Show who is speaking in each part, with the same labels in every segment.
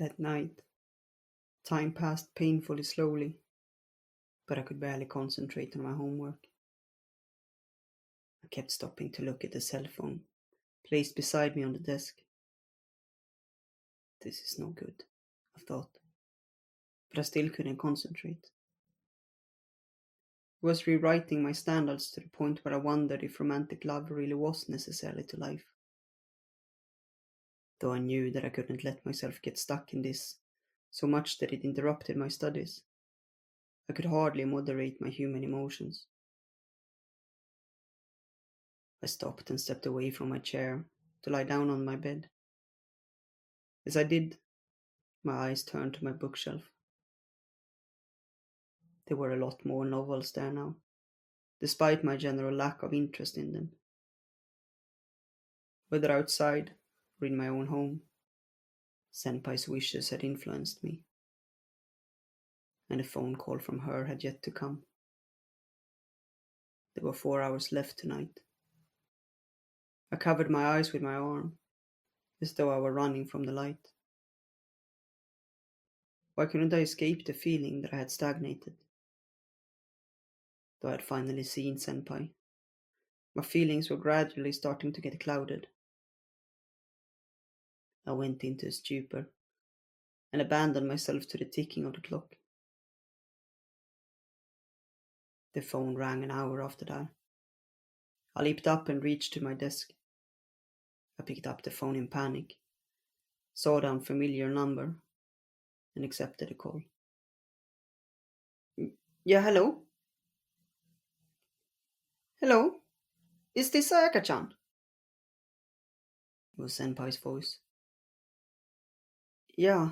Speaker 1: That night, time passed painfully slowly, but I could barely concentrate on my homework. I kept stopping to look at the cell phone, placed beside me on the desk. This is no good, I thought, but I still couldn't concentrate. I was rewriting my standards to the point where I wondered if romantic love really was necessary to life. Though I knew that I couldn't let myself get stuck in this so much that it interrupted my studies, I could hardly moderate my human emotions. I stopped and stepped away from my chair to lie down on my bed. As I did, my eyes turned to my bookshelf. There were a lot more novels there now, despite my general lack of interest in them. Whether outside or in my own home, Senpai's wishes had influenced me, and a phone call from her had yet to come. There were 4 hours left tonight. I covered my eyes with my arm, as though I were running from the light. Why couldn't I escape the feeling that I had stagnated? Though I had finally seen Senpai, my feelings were gradually starting to get clouded. I went into a stupor and abandoned myself to the ticking of the clock. The phone rang an hour after that. I leaped up and reached to my desk. I picked up the phone in panic, saw the unfamiliar number, and accepted the call. Yeah, hello? Hello? Is this Sayaka-chan? It was Senpai's voice. Yeah.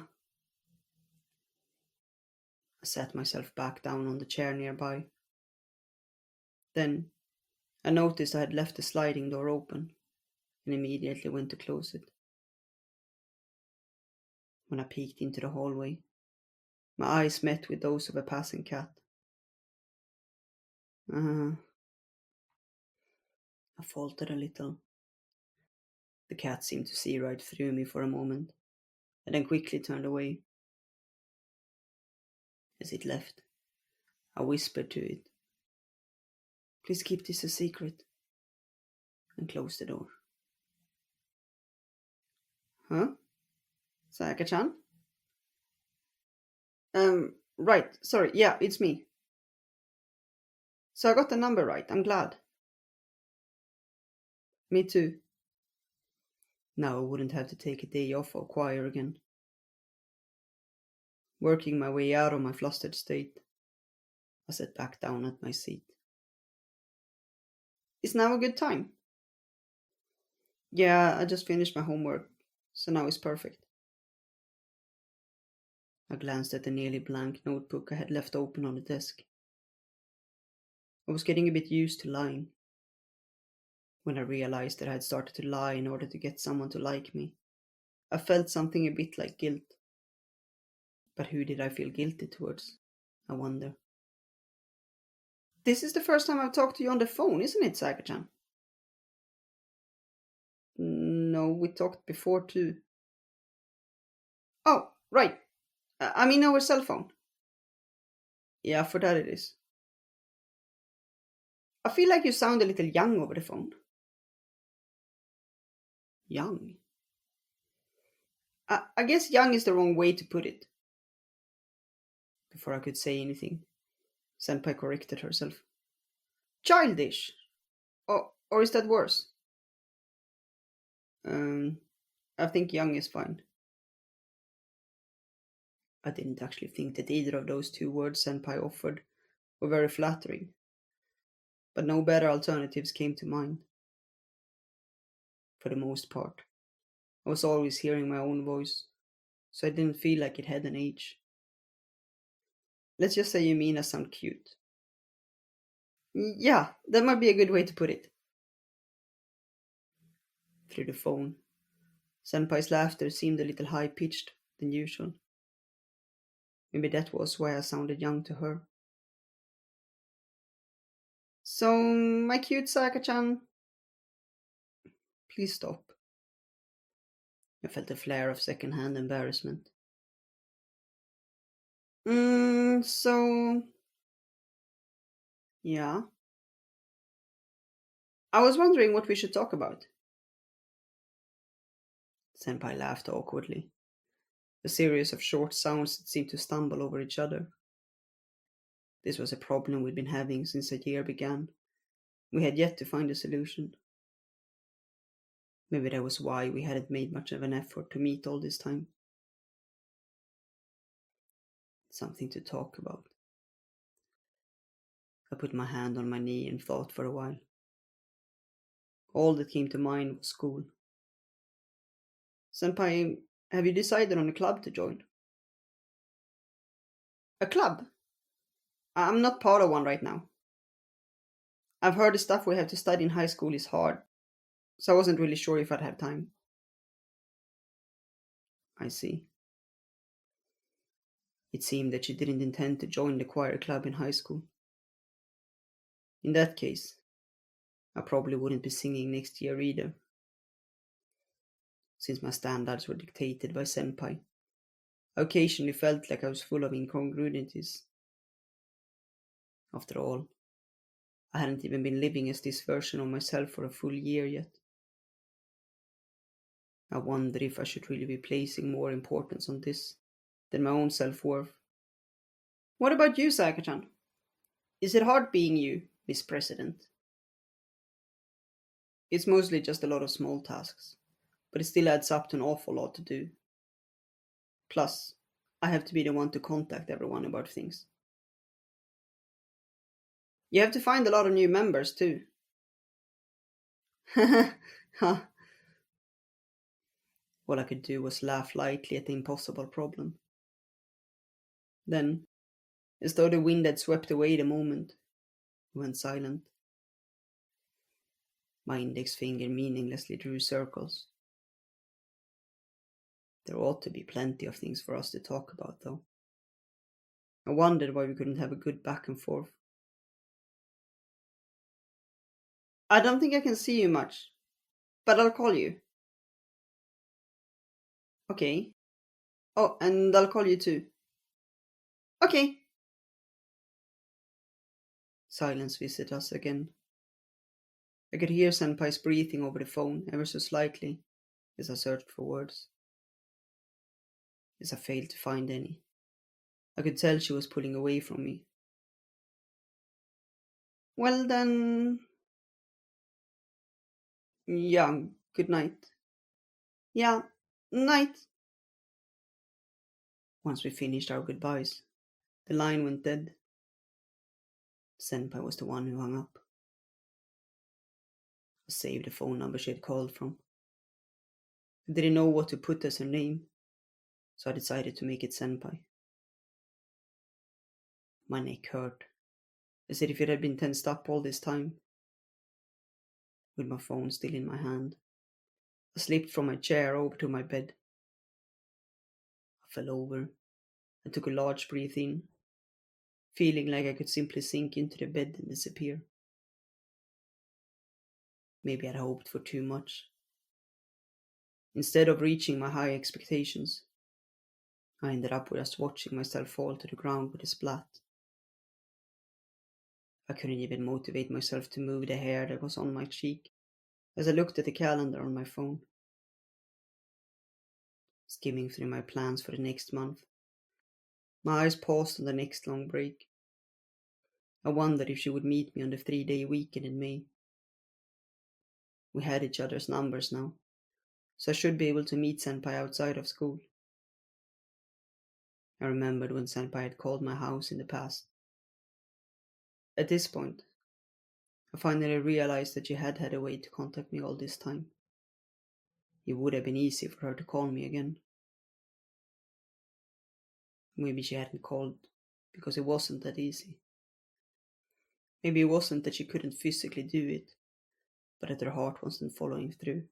Speaker 1: I sat myself back down on the chair nearby. Then I noticed I had left the sliding door open and immediately went to close it. When I peeked into the hallway, my eyes met with those of a passing cat. I faltered a little. The cat seemed to see right through me for a moment, and then quickly turned away. As it left, I whispered to it, "Please keep this a secret," and closed the door. Huh? Sayaka-chan? Right, sorry, yeah, it's me. So I got the number right, I'm glad. Me too. Now I wouldn't have to take a day off or choir again. Working my way out of my flustered state, I sat back down at my seat. Is now a good time? Yeah, I just finished my homework, so now it's perfect. I glanced at the nearly blank notebook I had left open on the desk. I was getting a bit used to lying. When I realized that I had started to lie in order to get someone to like me, I felt something a bit like guilt. But who did I feel guilty towards? I wonder. This is the first time I've talked to you on the phone, isn't it, Sayaka-chan? No, we talked before too. Oh, right. I mean our cell phone. Yeah, for that it is. I feel like you sound a little young over the phone. Young? I guess young is the wrong way to put it. Before I could say anything, Senpai corrected herself. Childish. Or is that worse? I think young is fine. I didn't actually think that either of those two words Senpai offered were very flattering, but no better alternatives came to mind. For the most part, I was always hearing my own voice, so I didn't feel like it had an age. Let's just say you mean I sound cute. Yeah, that might be a good way to put it. Through the phone, Senpai's laughter seemed a little high-pitched than usual. Maybe that was why I sounded young to her. So, my cute Sayaka-chan, please stop. I felt a flare of second-hand embarrassment. So, yeah. I was wondering what we should talk about. Senpai laughed awkwardly, a series of short sounds that seemed to stumble over each other. This was a problem we'd been having since the year began. We had yet to find a solution. Maybe that was why we hadn't made much of an effort to meet all this time. Something to talk about. I put my hand on my knee and thought for a while. All that came to mind was school. Senpai, have you decided on a club to join? A club? I'm not part of one right now. I've heard the stuff we have to study in high school is hard, so I wasn't really sure if I'd have time. I see. It seemed that she didn't intend to join the choir club in high school. In that case, I probably wouldn't be singing next year either, since my standards were dictated by Senpai. I occasionally felt like I was full of incongruities. After all, I hadn't even been living as this version of myself for a full year yet. I wondered if I should really be placing more importance on this than my own self-worth. What about you, Sayaka-chan? Is it hard being you, Miss President? It's mostly just a lot of small tasks, but it still adds up to an awful lot to do. Plus, I have to be the one to contact everyone about things. You have to find a lot of new members, too. Huh. All I could do was laugh lightly at the impossible problem. Then, as though the wind had swept away the moment, we went silent. My index finger meaninglessly drew circles. There ought to be plenty of things for us to talk about, though. I wondered why we couldn't have a good back and forth. I don't think I can see you much, but I'll call you. Okay. Oh, and I'll call you too. Okay. Silence visited us again. I could hear Senpai's breathing over the phone ever so slightly as I searched for words. As I failed to find any. I could tell she was pulling away from me. Well then... Yeah, good night. Yeah, night. Once we finished our goodbyes, the line went dead. Senpai was the one who hung up. I saved the phone number she had called from. I didn't know what to put as her name, so I decided to make it Senpai. My neck hurt, as if it had been tensed up all this time. With my phone still in my hand, I slipped from my chair over to my bed. I fell over and took a large breath in, feeling like I could simply sink into the bed and disappear. Maybe I'd hoped for too much. Instead of reaching my high expectations, I ended up with just watching myself fall to the ground with a splat. I couldn't even motivate myself to move the hair that was on my cheek as I looked at the calendar on my phone. Skimming through my plans for the next month, my eyes paused on the next long break. I wondered if she would meet me on the 3-day weekend in May. We had each other's numbers now, so I should be able to meet Senpai outside of school. I remembered when Senpai had called my house in the past. At this point, I finally realized that she had had a way to contact me all this time. It would have been easy for her to call me again. Maybe she hadn't called because it wasn't that easy. Maybe it wasn't that she couldn't physically do it, but that her heart wasn't following through.